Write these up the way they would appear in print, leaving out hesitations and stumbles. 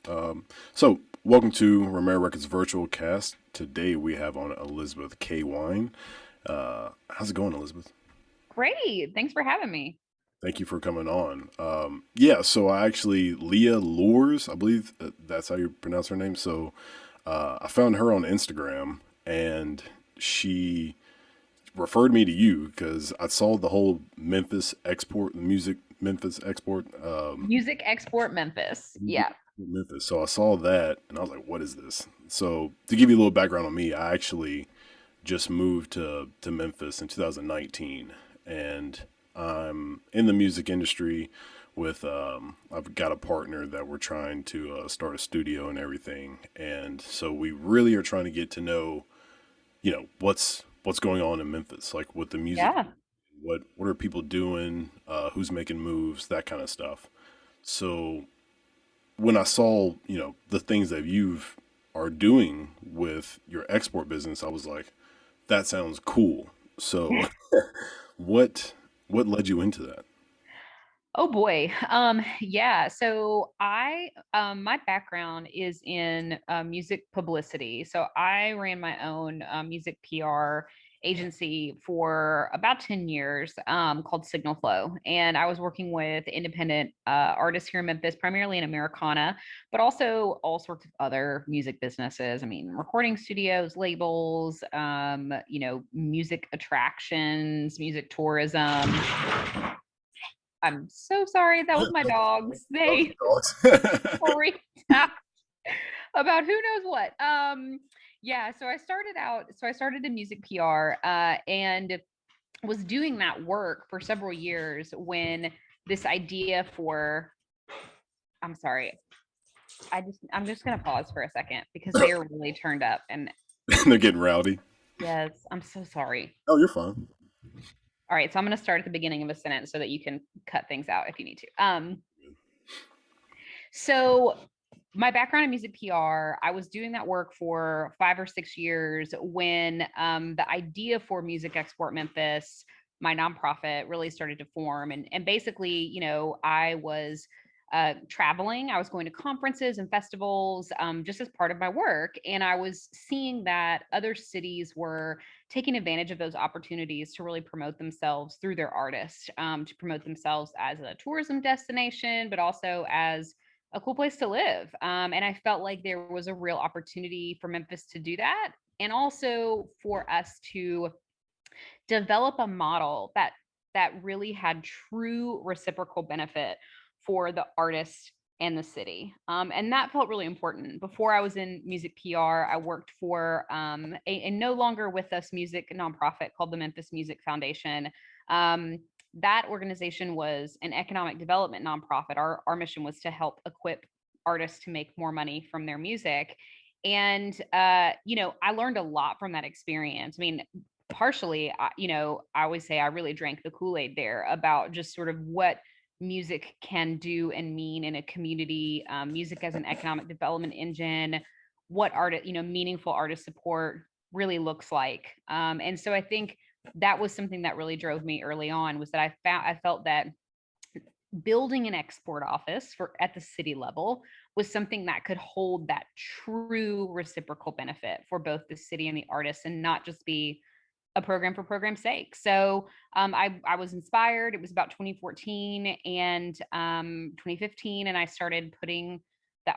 So, welcome to Romera Records Virtual Cast. Today we have on Elizabeth Cawein. How's it going, Elizabeth? Great. Thanks for having me. Thank you for coming on. Yeah, so I actually, Leah Lures, I believe that's how you pronounce her name. So, I found her on Instagram and she referred me to you because I saw the whole Memphis export, music Memphis export. Music Export Memphis. Yeah. Memphis. So I saw that and I was like, what is this? So to give you a little background on me, I actually just moved to Memphis in 2019 and I'm in the music industry with I've got a partner that we're trying to start a studio and everything. And so we really are trying to get to know, what's going on in Memphis, like with the music, Yeah. what are people doing, who's making moves, that kind of stuff. So when I saw, the things that you've are doing with your export business, I was like, that sounds cool. So what what led you into that? Oh boy. Yeah. So my background is in music publicity. So I ran my own music PR agency for about 10 years, called Signal Flow. And I was working with independent artists here in Memphis, primarily in Americana, but also all sorts of other music businesses. I mean, recording studios, labels, music attractions, music tourism. I'm so sorry. That was my dogs. They Dogs. freaked out about who knows what. Yeah, so I started in music PR, and was doing that work for several years when this idea for I'm sorry. I'm just gonna pause for a second because they are really turned up, and They're getting rowdy. yes, I'm so sorry. Oh, you're fine. All right, so I'm gonna start at the beginning of a sentence so that you can cut things out if you need to. So my background in music PR, I was doing that work for 5 or 6 years when the idea for Music Export Memphis, my nonprofit, really started to form. And basically, I was traveling, I was going to conferences and festivals, just as part of my work. And I was seeing that other cities were taking advantage of those opportunities to really promote themselves through their artists, to promote themselves as a tourism destination, but also as a cool place to live. And I felt like there was a real opportunity for Memphis to do that. And also for us to develop a model that really had true reciprocal benefit for the artist and the city. And that felt really important. Before I was in music PR, I worked for a no longer with us music nonprofit called the Memphis Music Foundation. Um, that organization was an economic development nonprofit. Our mission was to help equip artists to make more money from their music. And, I learned a lot from that experience. I mean, partially, I always say I really drank the Kool-Aid there about just sort of what music can do and mean in a community, music as an economic development engine, what meaningful artist support really looks like. And so I think that was something that really drove me early on, was that I felt that building an export office for at the city level was something that could hold that true reciprocal benefit for both the city and the artists, and not just be a program for program's sake. So I was inspired. It was about 2014 and 2015, and I started putting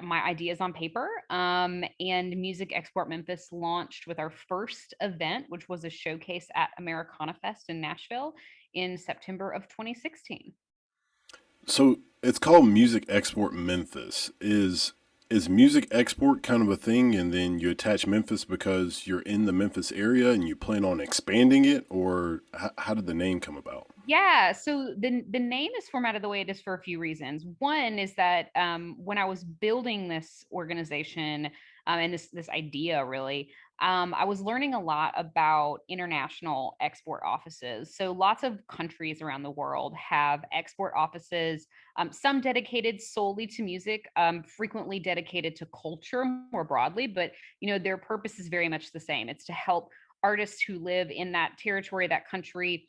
my ideas on paper. And Music Export Memphis launched with our first event, which was a showcase at Americana Fest in Nashville in September of 2016. So it's called Music Export Memphis. Is music export kind of a thing, and then you attach Memphis because you're in the Memphis area and you plan on expanding it, or how did the name come about? Yeah, so the name is formatted the way it is for a few reasons. One is that when I was building this organization, and this idea really, I was learning a lot about international export offices. So lots of countries around the world have export offices, some dedicated solely to music, frequently dedicated to culture more broadly, but their purpose is very much the same. It's to help artists who live in that territory, that country,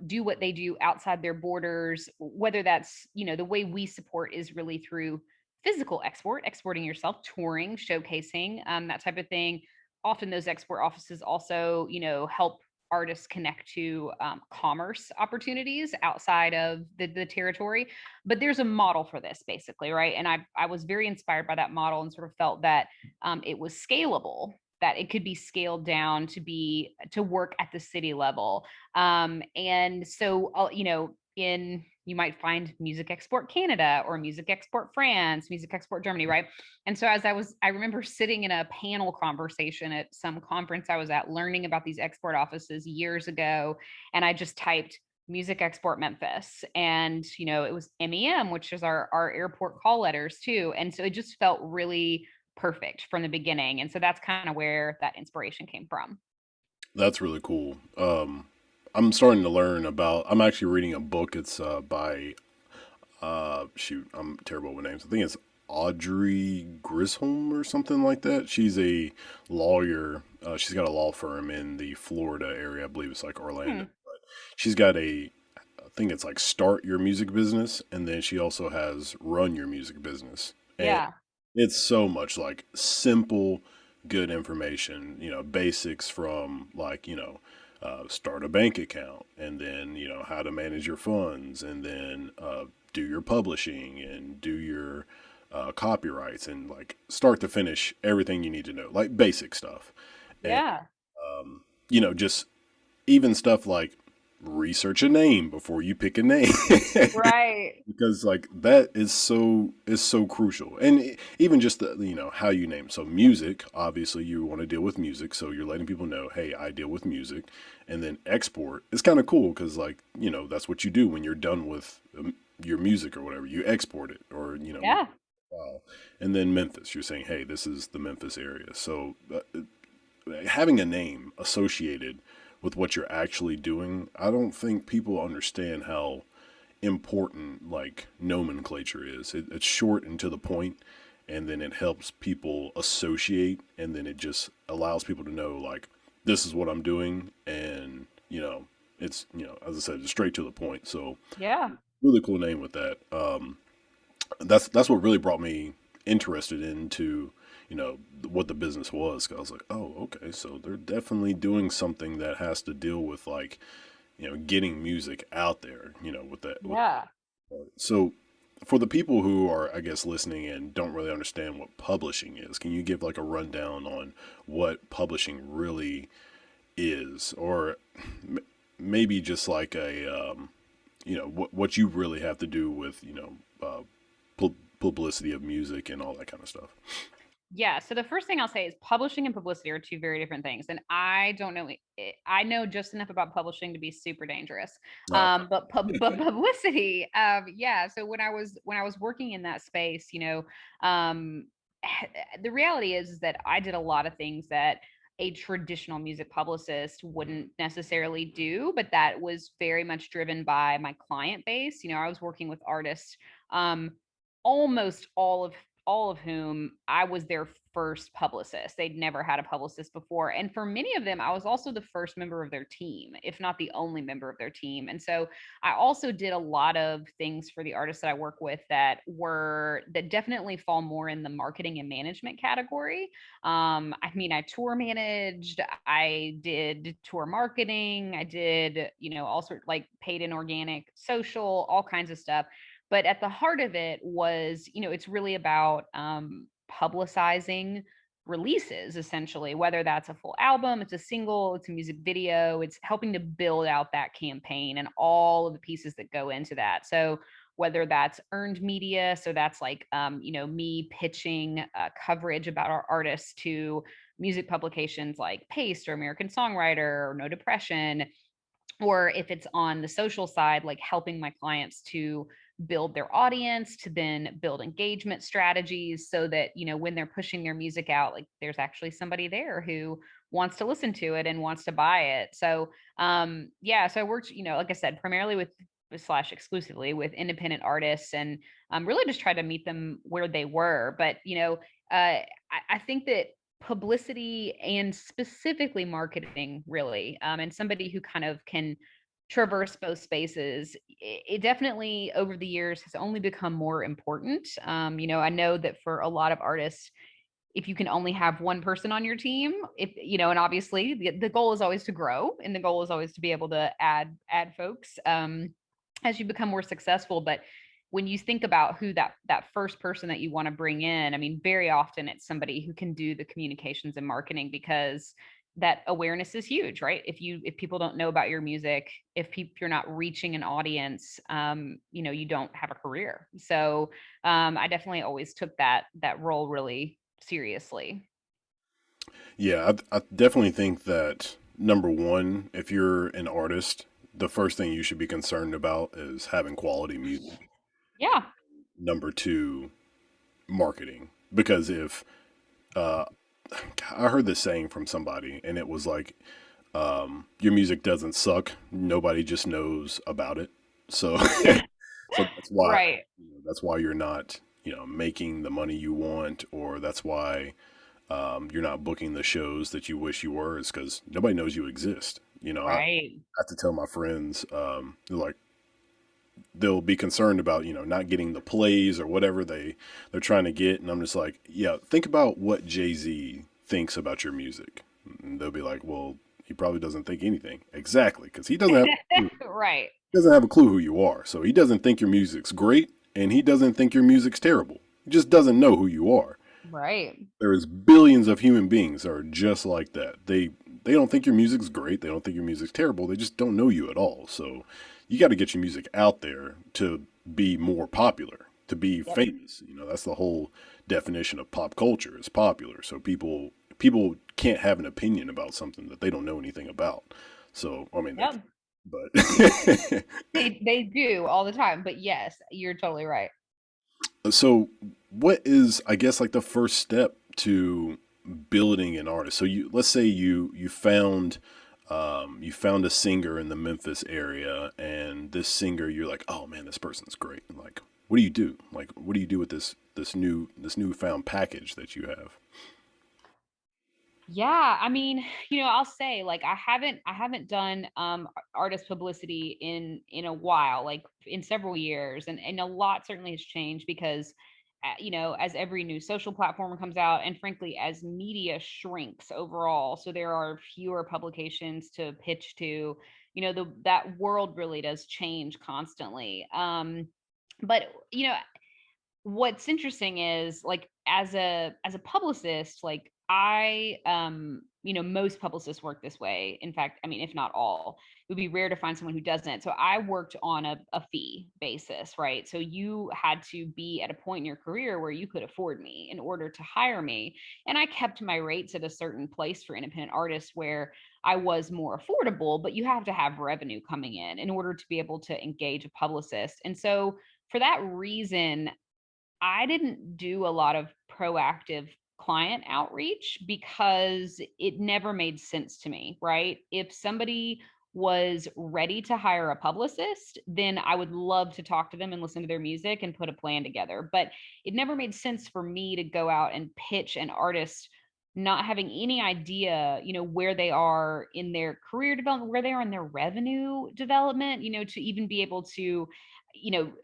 do what they do outside their borders, whether that's, the way we support is really through physical export, exporting yourself, touring, showcasing, that type of thing. Often those export offices also, help artists connect to commerce opportunities outside of the territory. But there's a model for this basically, right? And I was very inspired by that model and sort of felt that it was scalable, that it could be scaled down to work at the city level. And so, in you might find Music Export Canada or Music Export France, Music Export Germany, right? And so I remember sitting in a panel conversation at some conference I was at, learning about these export offices years ago, and I just typed Music Export Memphis, and it was MEM, which is our airport call letters too, and so it just felt really perfect from the beginning, and so that's kind of where that inspiration came from. That's really cool. I'm starting to learn about. I'm actually reading a book. It's by shoot, I'm terrible with names. I think it's Audrey Grisholm or something like that. She's a lawyer. She's got a law firm in the Florida area. I believe it's like Orlando. Hmm. She's got I think it's like start your music business, and then she also has run your music business. And Yeah. it's so much like simple, good information, basics from like, start a bank account and then, how to manage your funds and then do your publishing and do your copyrights and like start to finish everything you need to know, like basic stuff. And, Yeah. just even stuff like research a name before you pick a name. Right. Because like that is so crucial, and even just the how you name, so music, obviously you want to deal with music, so you're letting people know, hey, I deal with music. And then export is kind of cool because like that's what you do when you're done with your music or whatever, you export it, or Yeah. wow. And then Memphis, you're saying, hey, this is the Memphis area, so having a name associated with what you're actually doing, I don't think people understand how important like nomenclature is. It's short and to the point, and then it helps people associate, and then it just allows people to know like this is what I'm doing, and it's as I said, straight to the point. So Yeah. really cool name with that. That's what really brought me interested into what the business was. 'Cause I was like, oh, okay, so they're definitely doing something that has to deal with like getting music out there, with that. Yeah. So, for the people who are, I guess, listening and don't really understand what publishing is, can you give like a rundown on what publishing really is, or maybe just like what you really have to do with publicity of music and all that kind of stuff? Yeah. So the first thing I'll say is publishing and publicity are two very different things. And I don't know, I know just enough about publishing to be super dangerous. Okay. But publicity, yeah. So when I was working in that space, the reality is that I did a lot of things that a traditional music publicist wouldn't necessarily do, but that was very much driven by my client base. I was working with artists, um, almost all of whom I was their first publicist. They'd never had a publicist before. And for many of them, I was also the first member of their team, if not the only member of their team. And so I also did a lot of things for the artists that I work with that definitely fall more in the marketing and management category. I mean, I tour managed, I did tour marketing, I did, all sorts like paid and organic social, all kinds of stuff. But at the heart of it was, it's really about publicizing releases, essentially, whether that's a full album, it's a single, it's a music video, it's helping to build out that campaign and all of the pieces that go into that. So whether that's earned media, so that's like me pitching coverage about our artists to music publications like Paste or American Songwriter or No Depression, or if it's on the social side, like helping my clients to build their audience, to then build engagement strategies so that, when they're pushing their music out, like there's actually somebody there who wants to listen to it and wants to buy it. So, yeah, so I worked, like I said, primarily with slash exclusively with independent artists, and really just try to meet them where they were. But, I think that publicity and specifically marketing really, and somebody who kind of can traverse both spaces, it definitely over the years has only become more important. I know that for a lot of artists, if you can only have one person on your team, if and obviously the goal is always to grow, and the goal is always to be able to add folks as you become more successful. But when you think about who that first person that you want to bring in, I mean, very often it's somebody who can do the communications and marketing, because that awareness is huge, right? If people don't know about your music, if you're not reaching an audience, you don't have a career. So I definitely always took that role really seriously. Yeah, I definitely think that number one, if you're an artist, the first thing you should be concerned about is having quality music. Yeah. Number two, marketing. Because if uh, I heard this saying from somebody, and it was like, your music doesn't suck. Nobody just knows about it. So, Yeah. so that's why Right. that's why you're not making the money you want, or that's why you're not booking the shows that you wish you were. Is because nobody knows you exist. I Right. have to tell my friends, they're like, they'll be concerned about not getting the plays or whatever they're trying to get, and I'm just like, yeah, think about what Jay-Z thinks about your music. And they'll be like, well, he probably doesn't think anything. Exactly, because Right. he doesn't have a clue who you are, so he doesn't think your music's great, and he doesn't think your music's terrible. He just doesn't know who you are. Right. There's billions of human beings that are just like that. They don't think your music's great. They don't think your music's terrible. They just don't know you at all. So you got to get your music out there to be more popular, to be Yep. famous. That's the whole definition of pop culture is popular. So people can't have an opinion about something that they don't know anything about. So I mean they can, Yep. but They do all the time. But yes, you're totally right. so, what is, I guess, like the first step to building an artist? So let's say you found a singer in the Memphis area, and this singer, you're like, oh man, this person's great. And like, what do you do? Like, what do you do with this newfound package that you have? Yeah, I mean, I'll say, like, I haven't done artist publicity in a while, like in several years, and a lot certainly has changed because as every new social platform comes out, and frankly as media shrinks overall, so there are fewer publications to pitch to, that world really does change constantly. But what's interesting is, like, as a publicist, like, most publicists work this way. In fact, I mean, if not all, it would be rare to find someone who doesn't. So I worked on a fee basis, right? So you had to be at a point in your career where you could afford me in order to hire me, and I kept my rates at a certain place for independent artists where I was more affordable, but you have to have revenue coming in order to be able to engage a publicist. And so for that reason, I didn't do a lot of proactive client outreach because it never made sense to me, right? If somebody was ready to hire a publicist, then I would love to talk to them and listen to their music and put a plan together. But it never made sense for me to go out and pitch an artist not having any idea, where they are in their career development, where they are in their revenue development, to even be able to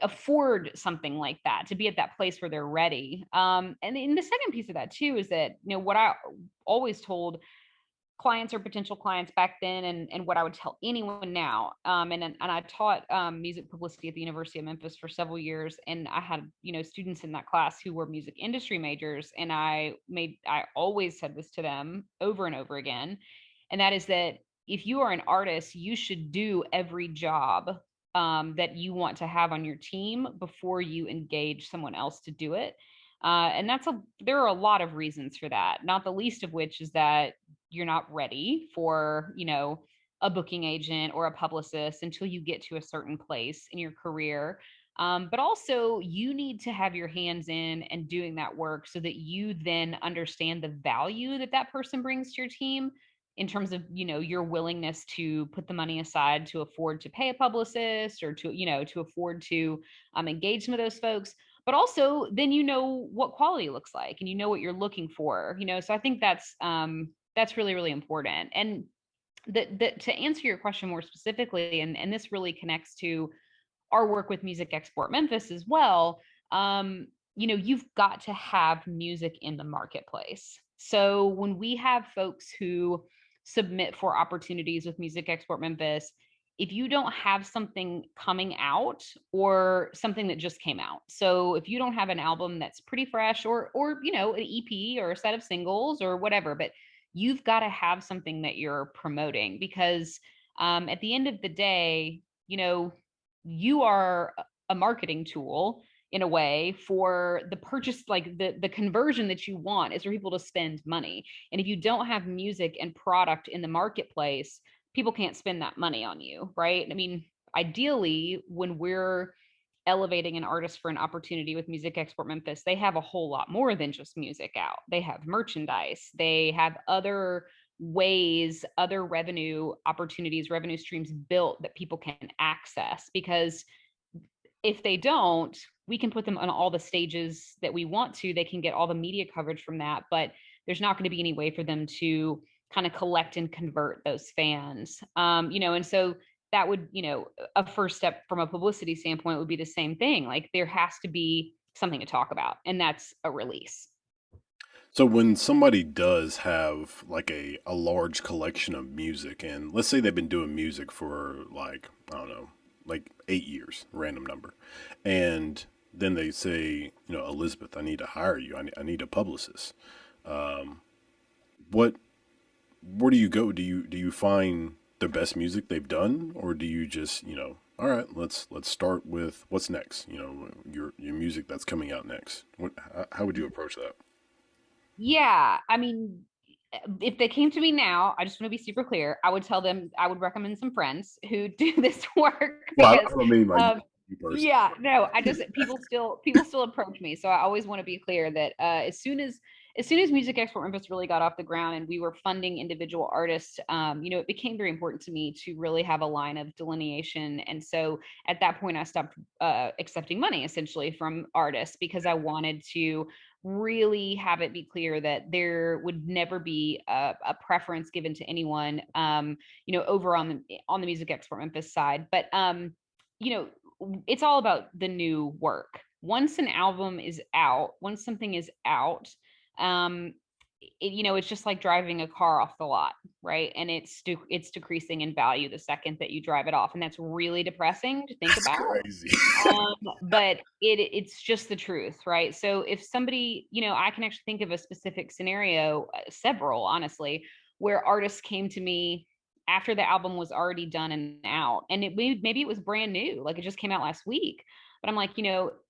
afford something like that, to be at that place where they're ready. And then the second piece of that too is that, what I always told clients or potential clients back then, and what I would tell anyone now. And I taught music publicity at the University of Memphis for several years, and I had students in that class who were music industry majors, and I always said this to them over and over again, and that is that if you are an artist, you should do every job that you want to have on your team before you engage someone else to do it. And there are a lot of reasons for that, not the least of which is that you're not ready for, a booking agent or a publicist until you get to a certain place in your career. But also, you need to have your hands in and doing that work so that you then understand the value that that person brings to your team in terms of, your willingness to put the money aside to afford to pay a publicist, or to afford to engage some of those folks. But also, then what quality looks like, and what you're looking for. So I think that's really, really important. And To answer your question more specifically, and this really connects to our work with Music Export Memphis as well. um, you've got to have music in the marketplace. So when we have folks who submit for opportunities with Music Export Memphis, if you don't have something coming out or something that just came out, so if you don't have an album that's pretty fresh, or an EP or a set of singles or whatever, but you've got to have something that you're promoting, because at the end of the day, you are a marketing tool in a way for the purchase. Like the conversion that you want is for people to spend money, and if you don't have music and product in the marketplace, people can't spend that money on you, right? I mean, ideally, when we're elevating an artist for an opportunity with Music Export Memphis, they have a whole lot more than just music out. They have merchandise, they have other ways, other revenue opportunities, revenue streams built that people can access. Because if they don't, we can put them on all the stages that we want to. They can get all the media coverage from that, but there's not going to be any way for them to kind of collect and convert those fans. And so that would, a first step from a publicity standpoint would be the same thing. Like there has to be something to talk about, and that's a release. So when somebody does have like a large collection of music, and let's say they've been doing music for like, I don't know, like 8 years, random number, and then they say, Elizabeth, I need to hire you. I need a publicist. Um, what where do you go? Do you find the best music they've done, or do you just, all right, let's start with what's next? Your music that's coming out next. How would you approach that? Yeah, I mean, if they came to me now, I just want to be super clear. I would tell them, I would recommend some friends who do this work, Well, because I don't mean like um you personally. yeah, no, I just, people still approach me. So I always want to be clear that as soon as Music Export Memphis really got off the ground and we were funding individual artists, it became very important to me to really have a line of delineation. And so at that point, I stopped accepting money essentially from artists, because I wanted to really have it be clear that there would never be a preference given to anyone, over on the Music Export Memphis side. But you know, it's all about the new work. Once an album is out, once something is out, um, it's just like driving a car off the lot, right? And it's decreasing in value the second that you drive it off, and that's really depressing to think That's about. crazy. But it's just the truth, right? So if somebody, I can actually think of a specific scenario, several honestly, where artists came to me after the album was already done and out, and maybe it was brand new, like it just came out last week. But I'm like,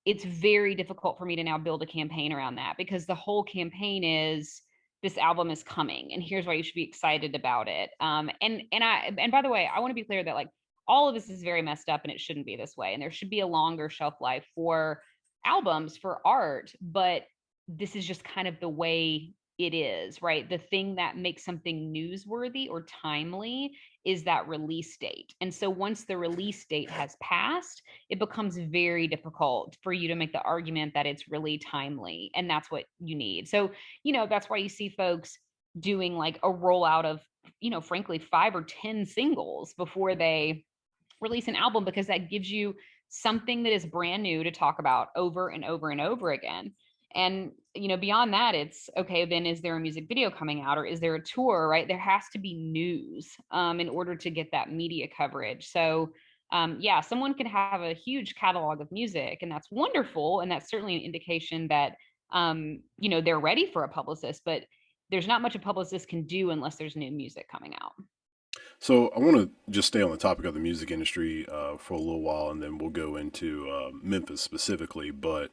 it's very difficult for me to now build a campaign around that, because the whole campaign is, this album is coming and here's why you should be excited about it. And by the way, I want to be clear that like all of this is very messed up and it shouldn't be this way. And there should be a longer shelf life for albums, for art. But this is just kind of the way it is, right? The thing that makes something newsworthy or timely is that release date. And so once the release date has passed, it becomes very difficult for you to make the argument that it's really timely. And that's what you need. So, that's why you see folks doing like a rollout of, frankly, 5 or 10 singles before they release an album, because that gives you something that is brand new to talk about over and over and over again. And beyond that, it's okay, then is there a music video coming out, or is there a tour, right? There has to be news in order to get that media coverage. So yeah, someone can have a huge catalog of music, and that's wonderful, and that's certainly an indication that they're ready for a publicist. But there's not much a publicist can do unless there's new music coming out. So I want to just stay on the topic of the music industry for a little while, and then we'll go into Memphis specifically. But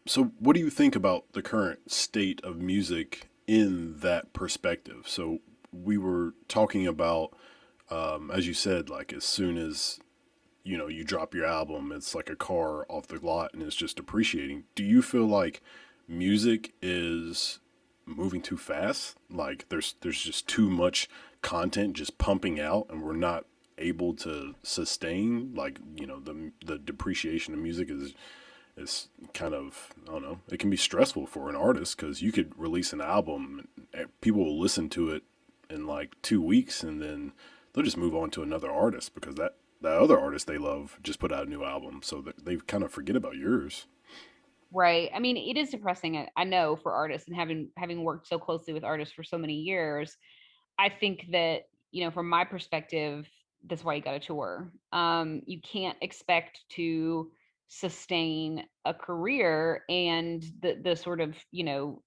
so, what do you think about the current state of music in that perspective? So we were talking about, as you said, like as soon as you drop your album, it's like a car off the lot and it's just depreciating. Do you feel like music is moving too fast? Like there's just too much content just pumping out, and we're not able to sustain, like, the depreciation of music is kind of, I don't know, it can be stressful for an artist, because you could release an album and people will listen to it in like 2 weeks, and then they'll just move on to another artist because that other artist they love just put out a new album, so that they kind of forget about yours. Right. I mean, it is depressing. I know for artists, and having worked so closely with artists for so many years, I think that, from my perspective, that's why you got to tour. You can't expect to sustain a career, and the sort of,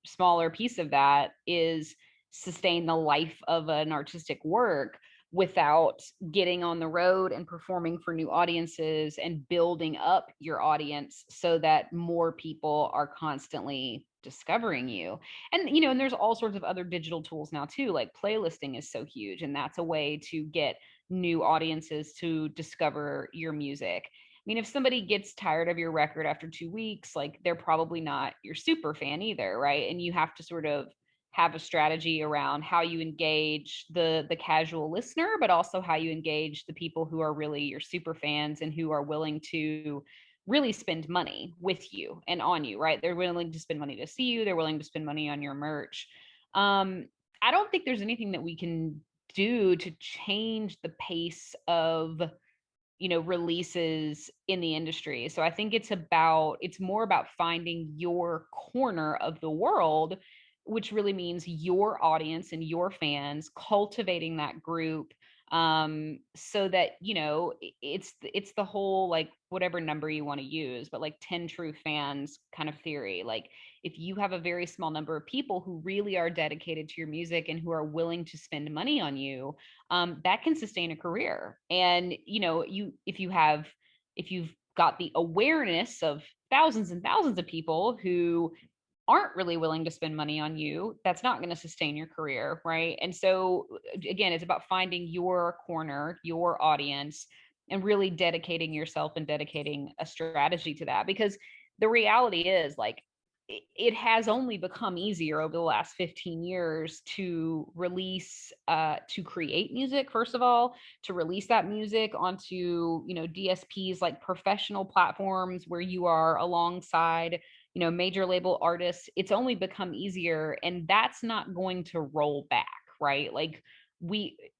smaller piece of that is sustain the life of an artistic work without getting on the road and performing for new audiences and building up your audience so that more people are constantly discovering you. And and there's all sorts of other digital tools now too, like playlisting is so huge, and that's a way to get new audiences to discover your music. I mean, if somebody gets tired of your record after 2 weeks, like, they're probably not your super fan either, right? And you have to sort of have a strategy around how you engage the casual listener, but also how you engage the people who are really your super fans and who are willing to really spend money with you and on you, right? They're willing to spend money to see you, they're willing to spend money on your merch. I don't think there's anything that we can do to change the pace of, releases in the industry. So I think it's more about finding your corner of the world, which really means your audience and your fans, cultivating that group, so that, it's the whole, like, whatever number you want to use, but like 10 true fans kind of theory. Like, if you have a very small number of people who really are dedicated to your music and who are willing to spend money on you, that can sustain a career. And if you've got the awareness of thousands and thousands of people who aren't really willing to spend money on you, that's not going to sustain your career, right? And so again, it's about finding your corner, your audience, and really dedicating yourself and dedicating a strategy to that. Because the reality is, like, it has only become easier over the last 15 years to release, to create music, first of all, to release that music onto, DSPs, like professional platforms where you are alongside, major label artists. It's only become easier, and that's not going to roll back, right? Like,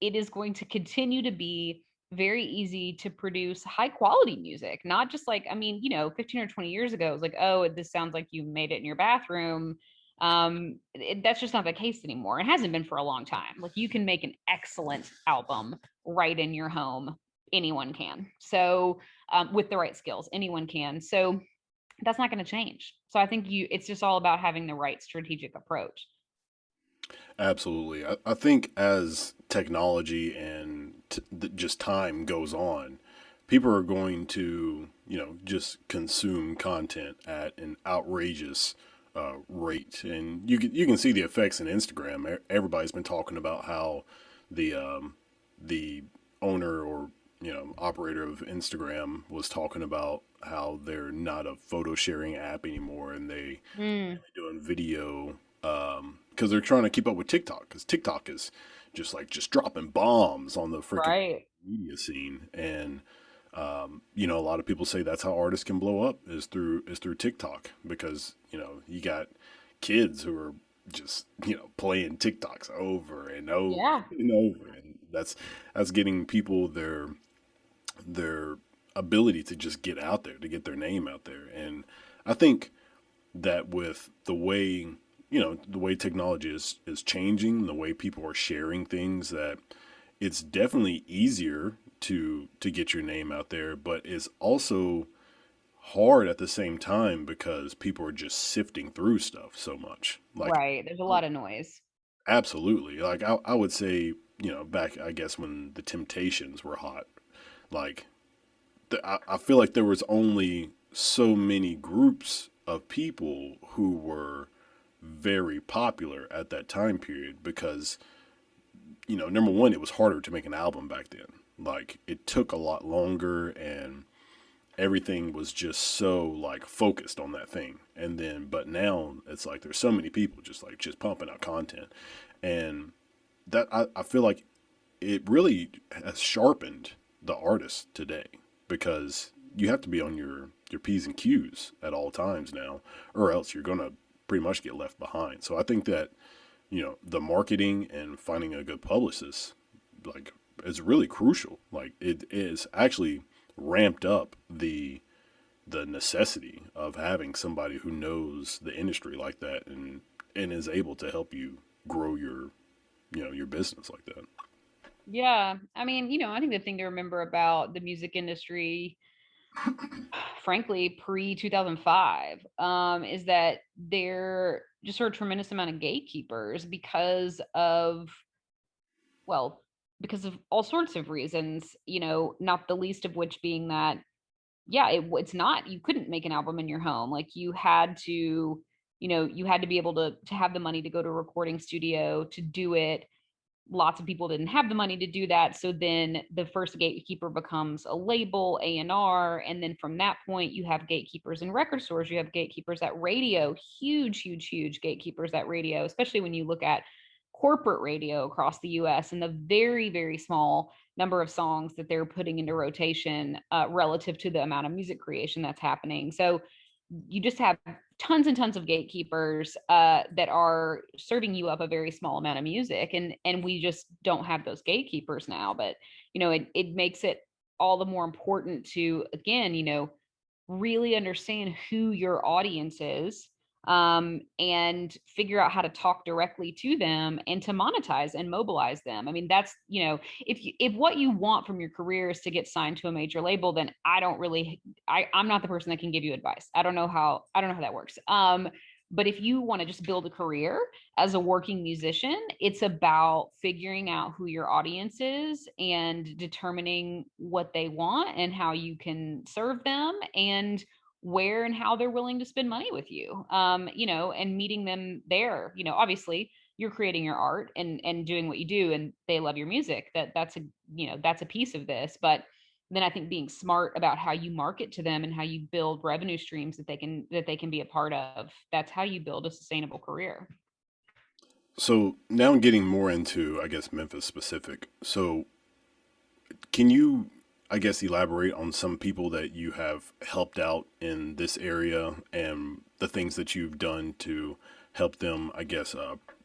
it is going to continue to be very easy to produce high quality music, not just like, I mean, 15 or 20 years ago, it was like, oh, this sounds like you made it in your bathroom. That's just not the case anymore. It hasn't been for a long time. Like, you can make an excellent album right in your home. Anyone can. So, with the right skills, anyone can. So that's not going to change. So I think it's just all about having the right strategic approach. Absolutely. I think as technology and just time goes on, people are going to, just consume content at an outrageous rate, and you can see the effects in Instagram. Everybody's been talking about how the owner or operator of Instagram was talking about how they're not a photo sharing app anymore, and Mm, they're doing video because they're trying to keep up with TikTok, because TikTok is just dropping bombs on the freaking right. media scene. And a lot of people say that's how artists can blow up, is through TikTok, because you got kids who are just playing TikToks over and over Yeah. and over, and that's getting people their ability to just get out there, to get their name out there. And I think that with the way technology is changing, the way people are sharing things, that it's definitely easier to get your name out there, but it's also hard at the same time because people are just sifting through stuff so much. Like, Right. There's a lot of noise. absolutely. Like, I would say, back, I guess, when the Temptations were hot, like, I feel like there was only so many groups of people who were very popular at that time period, because number one, it was harder to make an album back then. Like, it took a lot longer, and everything was just so like focused on that thing. And then, but now it's like there's so many people just pumping out content, and that I feel like it really has sharpened the artist today, because you have to be on your P's and Q's at all times now, or else you're gonna pretty much get left behind. So I think that the marketing and finding a good publicist, like, is really crucial. Like, it is actually ramped up the necessity of having somebody who knows the industry like that, and is able to help you grow your business like that. Yeah. I mean, I think the thing to remember about the music industry, frankly, pre 2005, is that there just are a tremendous amount of gatekeepers well, because of all sorts of reasons, not the least of which being that, yeah, it's not, you couldn't make an album in your home. Like you had to be able to have the money to go to a recording studio to do it. Lots of people didn't have the money to do that, so then the first gatekeeper becomes a label, A&R, and then from that point you have gatekeepers in record stores, you have gatekeepers at radio, huge gatekeepers at radio, especially when you look at corporate radio across the US and the very, very small number of songs that they're putting into rotation relative to the amount of music creation that's happening. So you just have tons and tons of gatekeepers that are serving you up a very small amount of music, and we just don't have those gatekeepers now. But it makes it all the more important to, again, really understand who your audience is, and figure out how to talk directly to them and to monetize and mobilize them. I mean, that's, if what you want from your career is to get signed to a major label, then I'm not the person that can give you advice. I don't know how that works. But if you want to just build a career as a working musician, it's about figuring out who your audience is and determining what they want and how you can serve them, and where and how they're willing to spend money with you, and meeting them there. Obviously you're creating your art and doing what you do, and they love your music. That's a piece of this. But then I think being smart about how you market to them and how you build revenue streams that they can be a part of, that's how you build a sustainable career. So now I'm getting more into, I guess, Memphis specific. So can you, I guess, elaborate on some people that you have helped out in this area and the things that you've done to help them, I guess,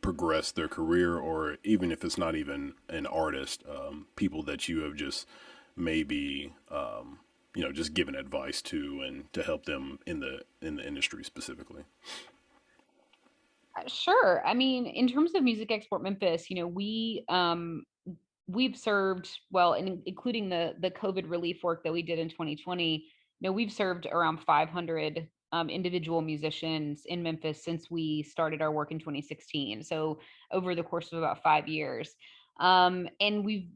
progress their career, or even if it's not even an artist, people that you have just maybe, just given advice to and to help them in the industry specifically. Sure. I mean, in terms of Music Export Memphis, we've served, well, and including the COVID relief work that we did in 2020, we've served around 500 individual musicians in Memphis since we started our work in 2016. So over the course of about 5 years. And we've,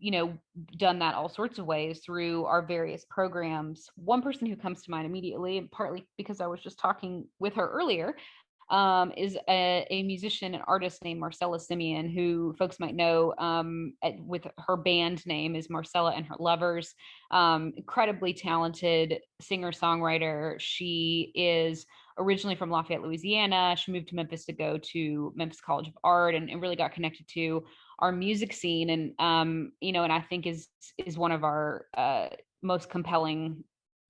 done that all sorts of ways through our various programs. One person who comes to mind immediately, and partly because I was just talking with her earlier, is a musician and artist named Marcella Simeone, who folks might know, with her band name is Marcella and Her Lovers. Incredibly talented singer songwriter. She is originally from Lafayette, Louisiana. She moved to Memphis to go to Memphis College of Art, and really got connected to our music scene. And and I think is one of our most compelling,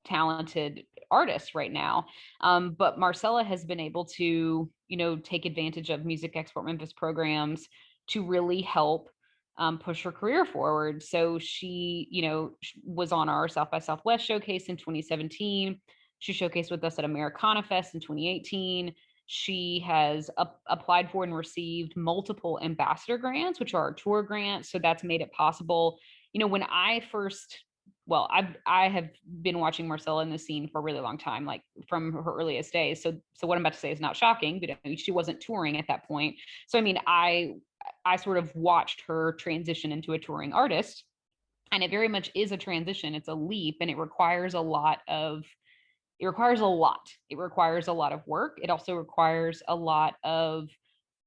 talented artists right now. But Marcella has been able to, take advantage of Music Export Memphis programs to really help push her career forward. So she, was on our South by Southwest showcase in 2017. She showcased with us at Americana Fest in 2018. She has applied for and received multiple ambassador grants, which are our tour grants. So that's made it possible. When I first, well, I have been watching Marcella in the scene for a really long time, like from her earliest days. So what I'm about to say is not shocking, but she wasn't touring at that point. So I mean, I sort of watched her transition into a touring artist, and it very much is a transition. It's a leap, and it requires a lot of work. It also requires a lot of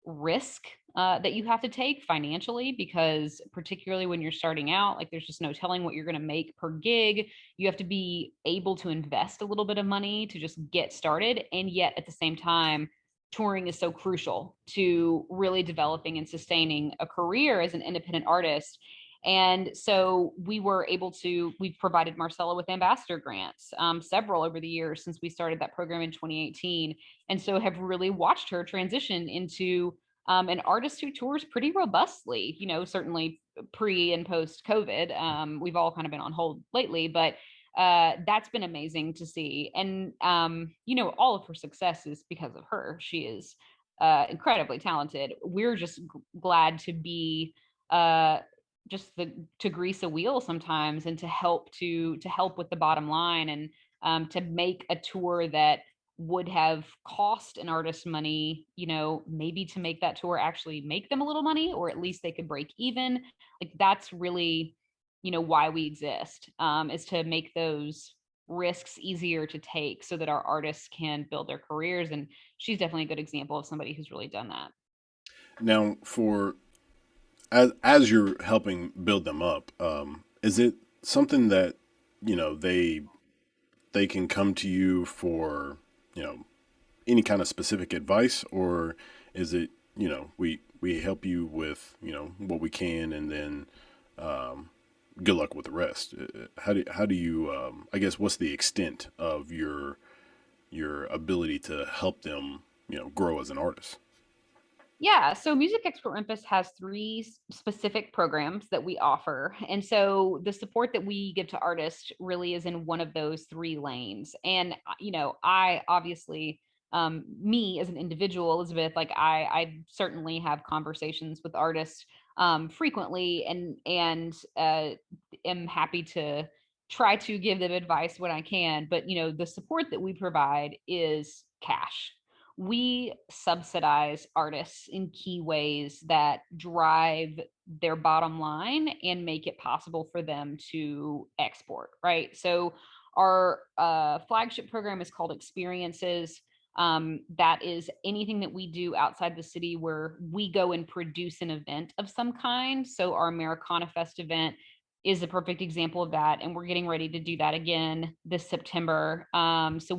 risk that you have to take financially, because particularly when you're starting out, like there's just no telling what you're going to make per gig. You have to be able to invest a little bit of money to just get started. And yet at the same time, touring is so crucial to really developing and sustaining a career as an independent artist. And so we've provided Marcella with ambassador grants, several over the years since we started that program in 2018. And so have really watched her transition into and artists who tours pretty robustly, certainly pre and post COVID. We've all kind of been on hold lately, but that's been amazing to see. And, all of her success is because of her. She is incredibly talented. We're just glad to be uh, just to grease a wheel sometimes and to help with the bottom line, and to make a tour that would have cost an artist money, maybe to make that tour actually make them a little money, or at least they could break even. Like that's really, why we exist, is to make those risks easier to take so that our artists can build their careers. And she's definitely a good example of somebody who's really done that. Now, as you're helping build them up, is it something that they can come to you for you know any kind of specific advice, or is it we help you with what we can, and then good luck with the rest? How do you I guess what's the extent of your ability to help them grow as an artist? Yeah, so Music Expert Memphis has three specific programs that we offer. And so the support that we give to artists really is in one of those three lanes. And, I obviously, me as an individual, Elizabeth, like I certainly have conversations with artists frequently, and am happy to try to give them advice when I can. But, the support that we provide is cash. We subsidize artists in key ways that drive their bottom line and make it possible for them to export, right? So our flagship program is called Experiences. That is anything that we do outside the city where we go and produce an event of some kind. So our Americana Fest event is a perfect example of that, and we're getting ready to do that again this September. So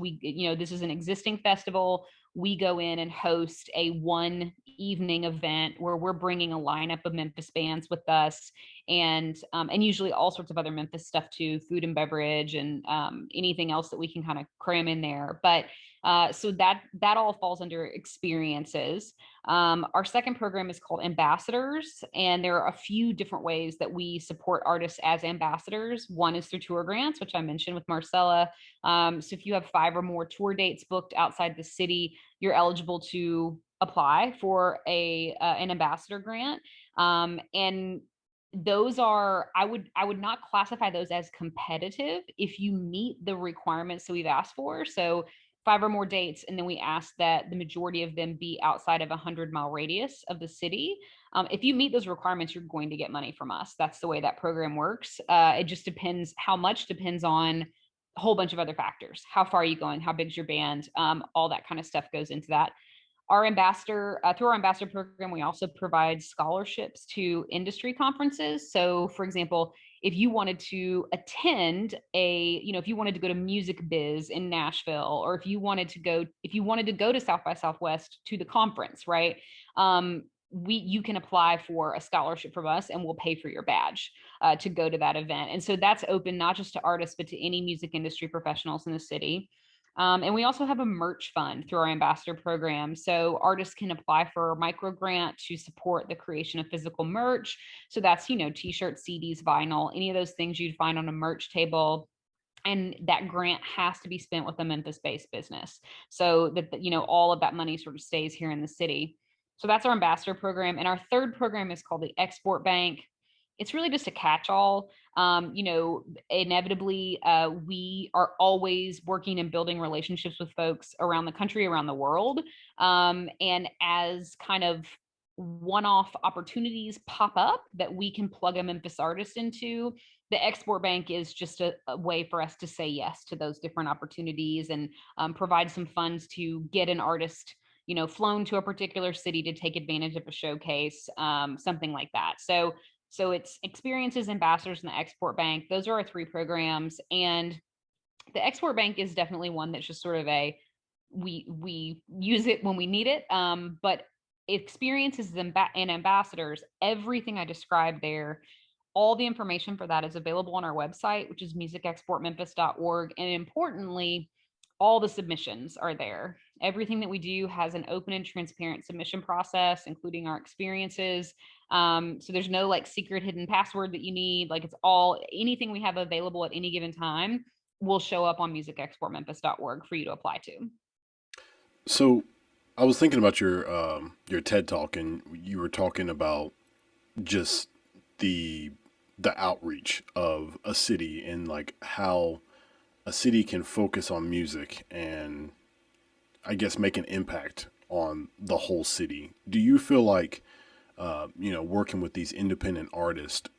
this is an existing festival. We go in and host a one evening event where we're bringing a lineup of Memphis bands with us, and usually all sorts of other Memphis stuff too, food and beverage, and anything else that we can kind of cram in there. But so that all falls under experiences. Our second program is called Ambassadors, and there are a few different ways that we support artists as ambassadors. One is through tour grants, which I mentioned with Marcella. So if you have 5 or more tour dates booked outside the city, you're eligible to apply for an ambassador grant. And those are, I would not classify those as competitive if you meet the requirements that we've asked for. So 5 or more dates, and then we ask that the majority of them be outside of a 100-mile radius of the city. If you meet those requirements, you're going to get money from us. That's the way that program works. It just depends. How much depends on a whole bunch of other factors. How far are you going? How big's your band? All that kind of stuff goes into that. Through our ambassador program, we also provide scholarships to industry conferences. So, for example, if you wanted to attend if you wanted to go to Music Biz in Nashville, or if you wanted to go to South by Southwest to the conference, right? You can apply for a scholarship from us, and we'll pay for your badge to go to that event. And so that's open not just to artists, but to any music industry professionals in the city. And we also have a merch fund through our ambassador program. So artists can apply for a micro grant to support the creation of physical merch. So that's, t-shirts, CDs, vinyl, any of those things you'd find on a merch table. And that grant has to be spent with a Memphis-based business, so that all of that money sort of stays here in the city. So that's our ambassador program. And our third program is called the Export Bank. It's really just a catch-all. Inevitably, we are always working and building relationships with folks around the country, around the world. And as kind of one-off opportunities pop up that we can plug a Memphis artist into, the Export Bank is just a way for us to say yes to those different opportunities, and provide some funds to get an artist flown to a particular city to take advantage of a showcase, something like that. So it's Experiences, Ambassadors, and the Export Bank. Those are our three programs. And the Export Bank is definitely one that's just sort of we use it when we need it. But Experiences and Ambassadors, everything I described there, all the information for that is available on our website, which is musicexportmemphis.org. And importantly, all the submissions are there. Everything that we do has an open and transparent submission process, including our experiences. So there's no like secret hidden password that you need. Like it's all anything we have available at any given time will show up on musicexportmemphis.org for you to apply to. So I was thinking about your TED talk, and you were talking about just the the outreach of a city and like how a city can focus on music and I guess make an impact on the whole city. Do you feel like working with these independent artists,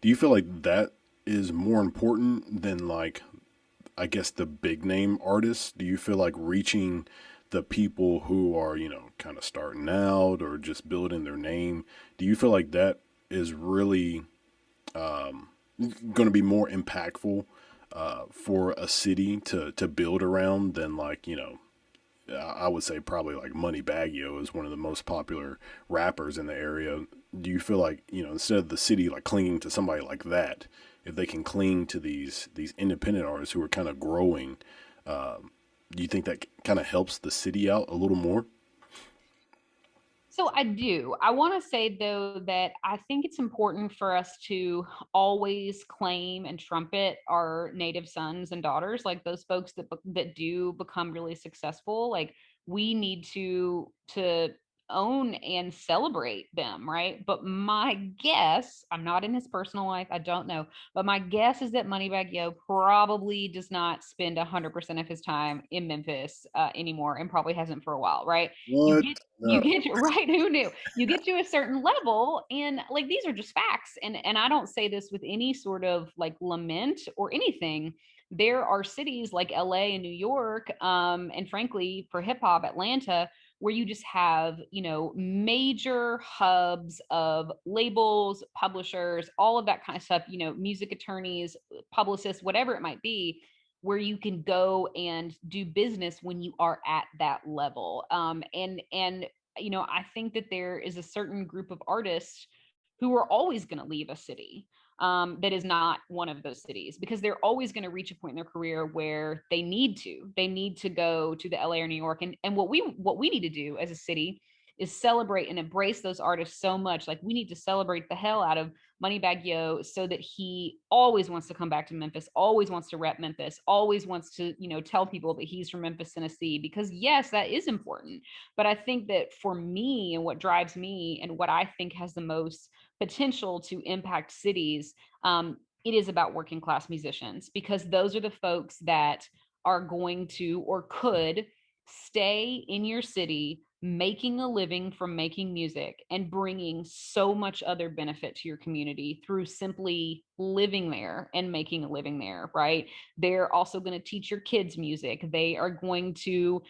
do you feel like that is more important than like I guess the big name artists? Do you feel like reaching the people who are, kind of starting out or just building their name? Do you feel like that is really going to be more impactful for a city to build around than like, I would say probably like Money Baggio is one of the most popular rappers in the area. Do you feel like, instead of the city like clinging to somebody like that, if they can cling to these independent artists who are kind of growing, do you think that kind of helps the city out a little more? So I do. I want to say though that I think it's important for us to always claim and trumpet our native sons and daughters, like those folks that do become really successful. Like we need to own and celebrate them, right? But my guess, I'm not in his personal life, I don't know, but my guess is that Moneybag Yo probably does not spend 100% of his time in Memphis anymore, and probably hasn't for a while, right? You What? get you No. get right, who knew, you get to a certain level and like these are just facts, and I don't say this with any sort of like lament or anything. There are cities like LA and New York, and frankly for hip hop Atlanta, where you just have, major hubs of labels, publishers, all of that kind of stuff, music attorneys, publicists, whatever it might be, where you can go and do business when you are at that level. And I think that there is a certain group of artists who are always going to leave a city that is not one of those cities, because they're always going to reach a point in their career where they need to go to the LA or New York. And what we need to do as a city is celebrate and embrace those artists so much. Like we need to celebrate the hell out of Moneybag Yo so that he always wants to come back to Memphis, always wants to rep Memphis, always wants to, tell people that he's from Memphis, Tennessee, because yes, that is important. But I think that for me and what drives me and what I think has the most potential to impact cities, it is about working class musicians, because those are the folks that are going to or could stay in your city making a living from making music and bringing so much other benefit to your community through simply living there and making a living there, right? They're also going to teach your kids music. They are going to,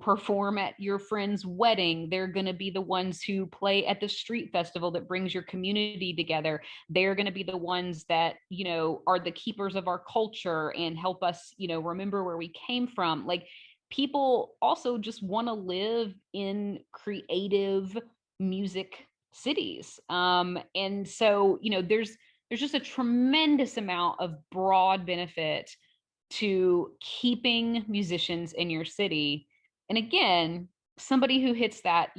perform at your friend's wedding. They're going to be the ones who play at the street festival that brings your community together. They're going to be the ones that, are the keepers of our culture and help us, remember where we came from. Like people also just want to live in creative music cities. And so, there's just a tremendous amount of broad benefit to keeping musicians in your city. And again, somebody who hits that,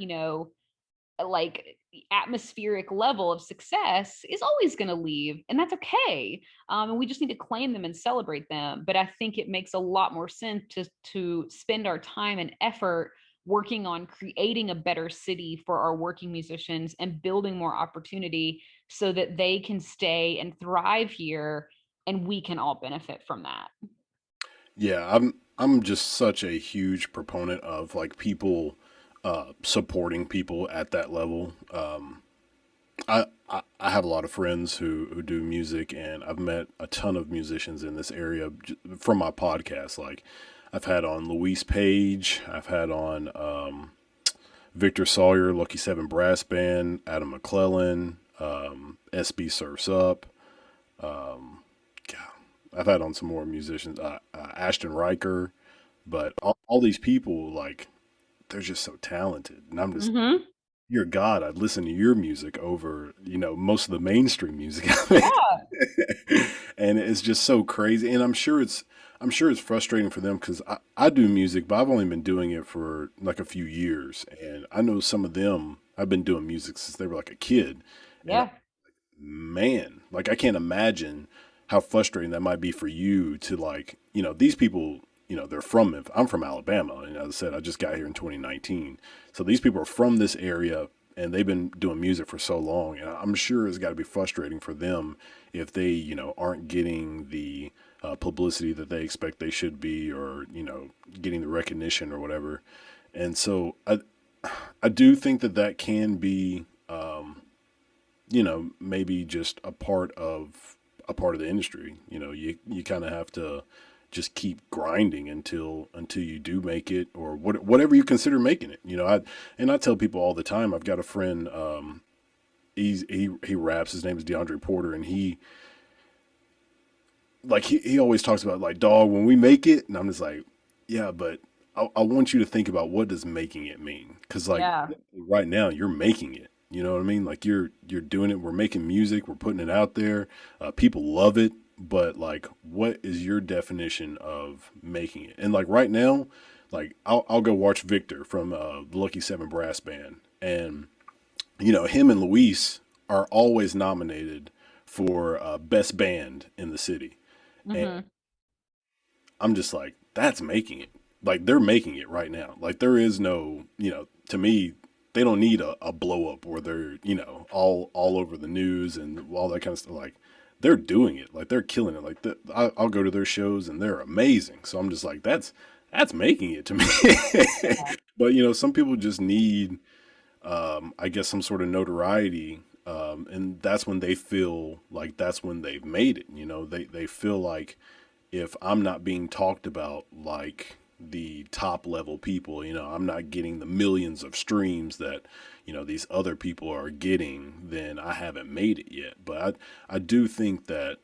like atmospheric level of success is always going to leave, and that's okay. And we just need to claim them and celebrate them. But I think it makes a lot more sense to spend our time and effort working on creating a better city for our working musicians and building more opportunity so that they can stay and thrive here, and we can all benefit from that. Yeah, I'm just such a huge proponent of like people supporting people at that level. I have a lot of friends who do music, and I've met a ton of musicians in this area from my podcast. Like, I've had on Luis Page, I've had on Victor Sawyer, Lucky Seven Brass Band, Adam McClellan, SB Surfs Up. God, I've had on some more musicians, Ashton Riker, but all these people, like, they're just so talented. And I'm just, Mm-hmm. you're God, I'd listen to your music over, most of the mainstream music. Yeah. And it's just so crazy. And I'm sure it's frustrating for them because I do music, but I've only been doing it for like a few years. And I know some of them, I've been doing music since they were like a kid. And Yeah. man, like I can't imagine how frustrating that might be for you to like, these people, they're from Memphis. I'm from Alabama, and as I said, I just got here in 2019. So these people are from this area and they've been doing music for so long, and I'm sure it's got to be frustrating for them if they, aren't getting the publicity that they expect they should be, or getting the recognition or whatever. And so I do think that that can be maybe just a part of the industry. You kind of have to just keep grinding until you do make it, or whatever you consider making it. I tell people all the time. I've got a friend. He raps. His name is DeAndre Porter, and he always talks about like, dog, when we make it, and I'm just like, yeah, but I want you to think about, what does making it mean? Because like Yeah. right now you're making it. You know what I mean? Like you're doing it. We're making music. We're putting it out there. People love it. But like, what is your definition of making it? And like right now, like I'll go watch Victor from the Lucky Seven Brass Band, and him and Luis are always nominated for best band in the city. And Hmm. I'm just like, that's making it. Like they're making it right now. Like there is no, to me, they don't need a blow up where they're, all over the news and all that kind of stuff. Like they're doing it. Like they're killing it. Like I'll go to their shows and they're amazing. So I'm just like, that's making it to me. But some people just need, I guess, some sort of notoriety. And that's when they feel like that's when they've made it. They feel like, if I'm not being talked about like the top level people, I'm not getting the millions of streams that, these other people are getting, then I haven't made it yet. But I do think that,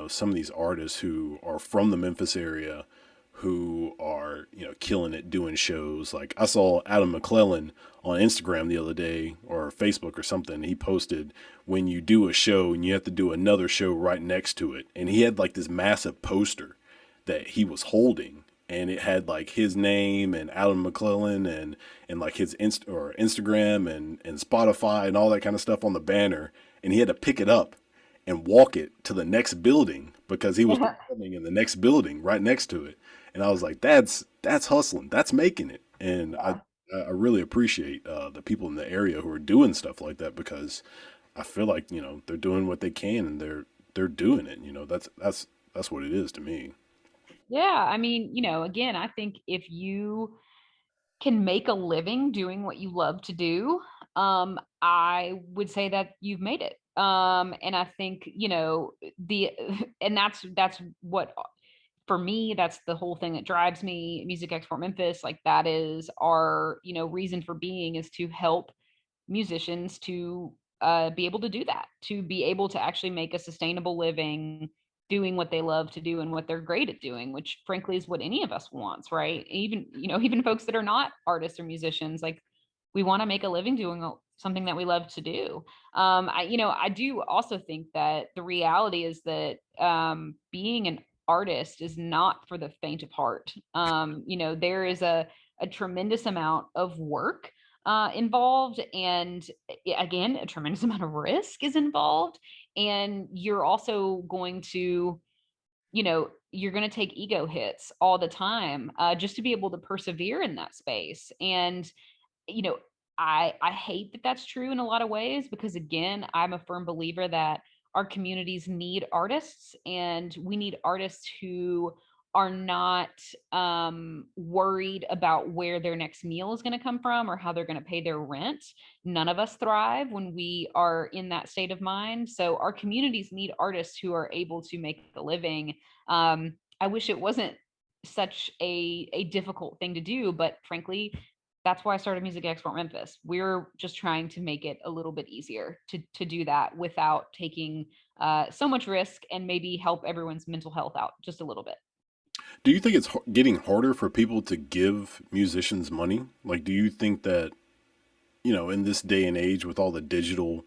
some of these artists who are from the Memphis area, who are, killing it doing shows. Like I saw Adam McClellan on Instagram the other day, or Facebook or something. He posted, when you do a show and you have to do another show right next to it. And he had like this massive poster that he was holding, and it had like his name and Adam McClellan, and like his Instagram and Spotify and all that kind of stuff on the banner. And he had to pick it up and walk it to the next building because he was Yeah. performing in the next building right next to it. And I was like, that's hustling, that's making it. And I really appreciate the people in the area who are doing stuff like that, because I feel like, they're doing what they can, and they're doing it. That's what it is to me. Yeah. I mean, again, I think if you can make a living doing what you love to do, I would say that you've made it. And I think, the and that's what, for me, that's the whole thing that drives me. Music Export Memphis, like that is our, reason for being, is to help musicians to be able to do that, to be able to actually make a sustainable living doing what they love to do and what they're great at doing, which frankly is what any of us wants, right? Even, even folks that are not artists or musicians, like we want to make a living doing something that we love to do. I do also think that the reality is that being an artist is not for the faint of heart. There is a tremendous amount of work involved, and again, a tremendous amount of risk is involved. And you're also going to, you're going to take ego hits all the time, just to be able to persevere in that space. And you know, I hate that that's true in a lot of ways, because again, I'm a firm believer that our communities need artists, and we need artists who are not worried about where their next meal is going to come from or how they're going to pay their rent. None of us thrive when we are in that state of mind. So our communities need artists who are able to make a living. I wish it wasn't such a difficult thing to do, but frankly, that's why I started Music Export Memphis. We're just trying to make it a little bit easier to do that without taking so much risk, and maybe help everyone's mental health out just a little bit. Do you think it's getting harder for people to give musicians money? Like, do you think that, in this day and age with all the digital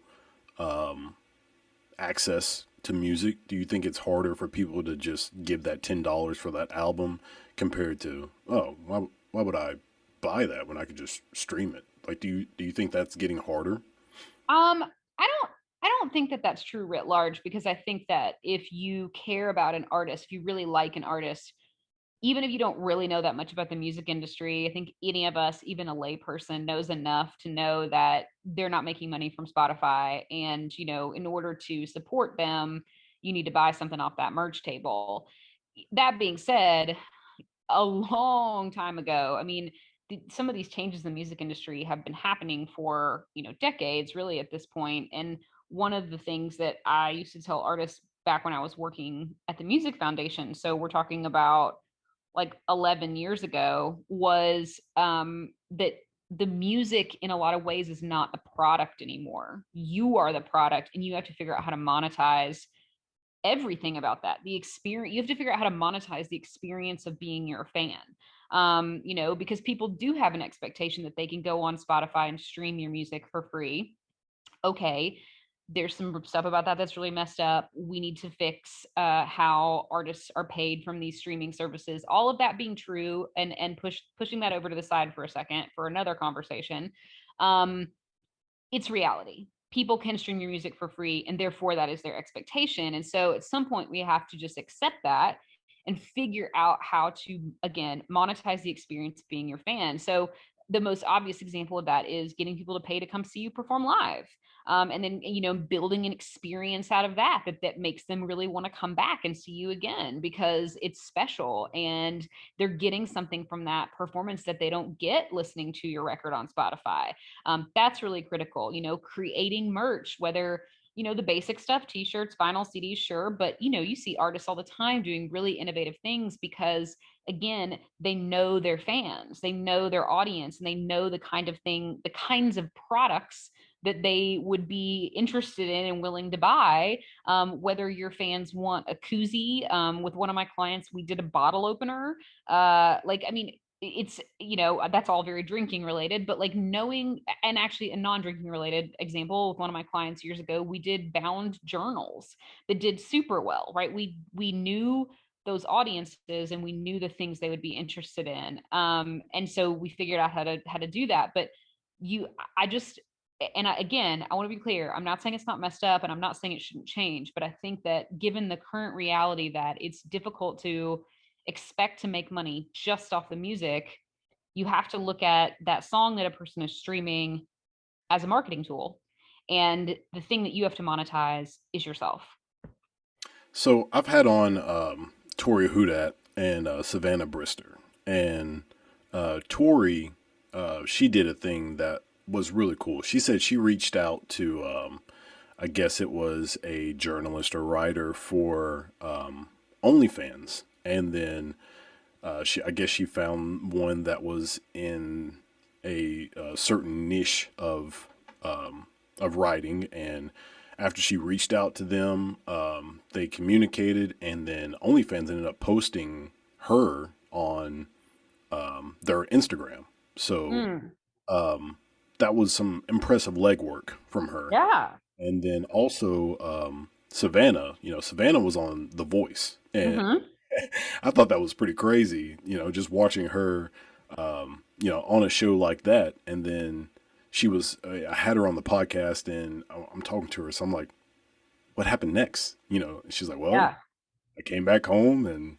access, to music? Do you think it's harder for people to just give that $10 for that album compared to, oh, why would I buy that when I could just stream it? Like, do you think that's getting harder? Um, I don't think that that's true writ large, because I think that if you care about an artist, if you really like an artist, even if you don't really know that much about the music industry, I think any of us, even a layperson, knows enough to know that they're not making money from Spotify. And, in order to support them, you need to buy something off that merch table. That being said, a long time ago, I mean, some of these changes in the music industry have been happening for, decades, really, at this point. And one of the things that I used to tell artists back when I was working at the Music Foundation, so we're talking about like 11 years ago, was that the music in a lot of ways is not the product anymore. You are the product, and you have to figure out how to monetize everything about that. The experience, you have to figure out how to monetize the experience of being your fan. Because people do have an expectation that they can go on Spotify and stream your music for free. Okay, there's some stuff about that that's really messed up. We need to fix how artists are paid from these streaming services. All of that being true, and pushing that over to the side for a second for another conversation. Um, it's reality. People can stream your music for free, and therefore that is their expectation. And so at some point, we have to just accept that and figure out how to, again, monetize the experience of being your fan. So the most obvious example of that is getting people to pay to come see you perform live. And then, building an experience out of that makes them really want to come back and see you again, because it's special and they're getting something from that performance that they don't get listening to your record on Spotify. That's really critical. Creating merch, whether, the basic stuff, t-shirts, vinyl, CDs, sure, but you see artists all the time doing really innovative things, because again, they know their fans, they know their audience, and they know the kinds of products that they would be interested in and willing to buy. Whether your fans want a koozie, with one of my clients, we did a bottle opener. I mean, it's, that's all very drinking related, but like knowing, and actually a non-drinking related example with one of my clients years ago, we did bound journals that did super well, right? We knew those audiences, and we knew the things they would be interested in. And so we figured out how to do that. But you I just and again, I want to be clear, I'm not saying it's not messed up, and I'm not saying it shouldn't change, but I think that given the current reality that it's difficult to expect to make money just off the music, you have to look at that song that a person is streaming as a marketing tool. And the thing that you have to monetize is yourself. So I've had on Tori Hudat and Savannah Brister, and Tori, she did a thing that was really cool. She said she reached out to, I guess it was a journalist or writer for OnlyFans, and then I guess she found one that was in a certain niche of writing, and after she reached out to them, they communicated, and then OnlyFans ended up posting her on their Instagram. So Mm, that was some impressive legwork from her. yeah. And then also Savannah, Savannah was on The Voice, and Mm-hmm. I thought that was pretty crazy, just watching her, on a show like that. And then I had her on the podcast, and I'm talking to her. So I'm like, what happened next? And she's like, well, Yeah. I came back home and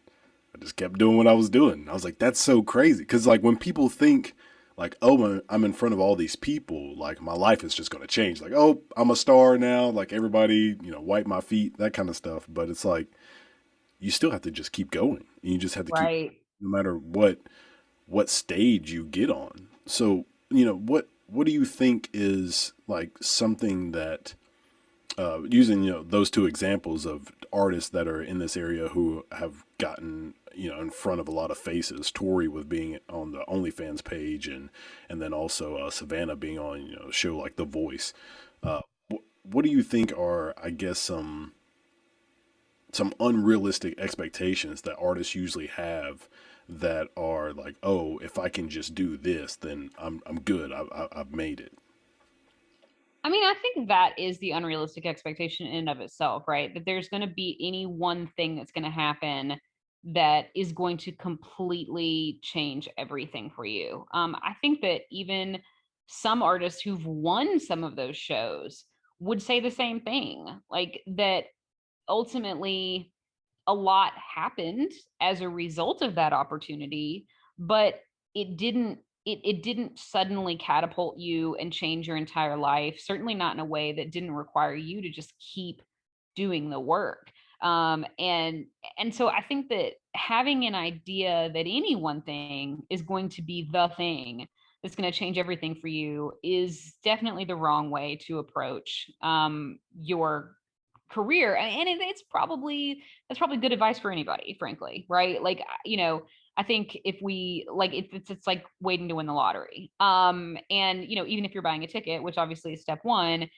I just kept doing what I was doing. I was like, that's so crazy. Cause like when people think like, oh, I'm in front of all these people, like my life is just going to change. Like, oh, I'm a star now. Like everybody, wipe my feet, that kind of stuff. But it's like, you still have to just keep going. And you just have to keep, Right. no matter what stage you get on. So, what do you think is like something that using those two examples of artists that are in this area who have gotten in front of a lot of faces, Tori with being on the OnlyFans page, and then also Savannah being on a show like The Voice. What do you think are, I guess, some unrealistic expectations that artists usually have that are like, oh, if I can just do this, then I'm good. I've made it. I mean, I think that is the unrealistic expectation in and of itself, right? That there's going to be any one thing that's going to happen that is going to completely change everything for you. I think that even some artists who've won some of those shows would say the same thing, like that ultimately a lot happened as a result of that opportunity, but it didn't suddenly catapult you and change your entire life, certainly not in a way that didn't require you to just keep doing the work. And so I think that having an idea that any one thing is going to be the thing that's going to change everything for you is definitely the wrong way to approach your career. And it's probably, that's probably good advice for anybody, frankly, right? Like, I think if we like, it's like waiting to win the lottery. And even if you're buying a ticket, which obviously is step one,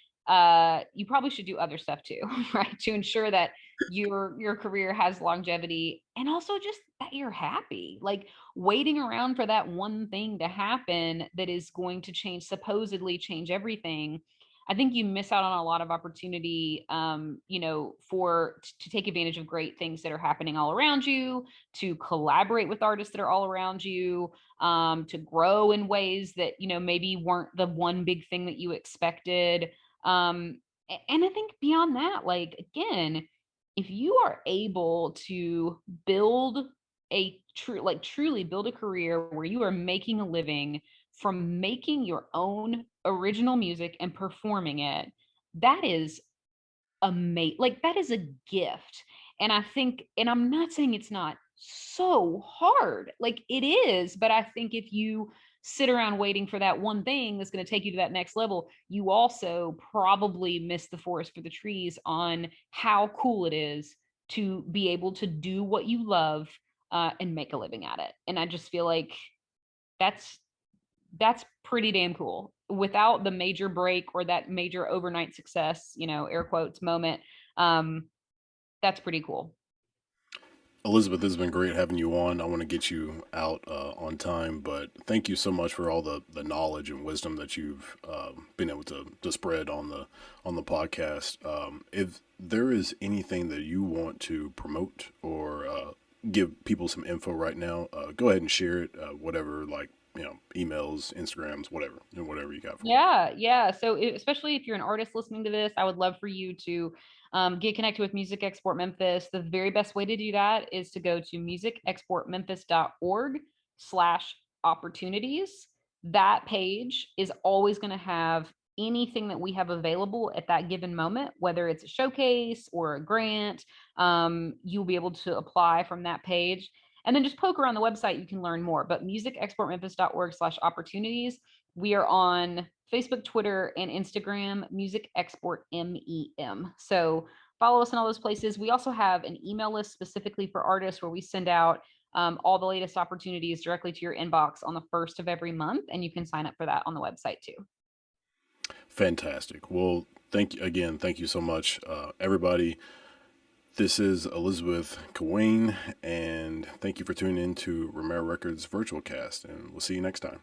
you probably should do other stuff too, right? To ensure that your career has longevity, and also just that you're happy. Like, waiting around for that one thing to happen that is going to supposedly change everything, I think you miss out on a lot of opportunity, to take advantage of great things that are happening all around you, to collaborate with artists that are all around you, to grow in ways that, maybe weren't the one big thing that you expected. And I think beyond that, like, again, if you are able to build truly build a career where you are making a living from making your own original music and performing it, that is amazing. Like, that is a gift. And I think, and I'm not saying it's not so hard, like it is, but I think if you sit around waiting for that one thing that's going to take you to that next level, you also probably miss the forest for the trees on how cool it is to be able to do what you love, and make a living at it. And I just feel like that's that's pretty damn cool without the major break or that major overnight success, air quotes moment. um that's pretty cool. Elizabeth, this has been great having you on. I want to get you out on time, but thank you so much for all the knowledge and wisdom that you've been able to spread on the podcast. If there is anything that you want to promote or give people some info right now, go ahead and share it. Whatever, like emails, Instagrams, whatever you got for me. Yeah. So especially if you're an artist listening to this, I would love for you to get connected with Music Export Memphis. The very best way to do that is to go to musicexportmemphis.org/opportunities. That page is always going to have anything that we have available at that given moment, whether it's a showcase or a grant. You'll be able to apply from that page. And then just poke around the website, you can learn more. But musicexportmemphis.org/opportunities. We are on Facebook, Twitter, and Instagram, Music Export MEM. So follow us in all those places. We also have an email list specifically for artists where we send out all the latest opportunities directly to your inbox on the first of every month. And you can sign up for that on the website too. Fantastic. Well, thank you again. Thank you so much, everybody. This is Elizabeth Cawein, and thank you for tuning in to Romera Records Virtual Cast, and we'll see you next time.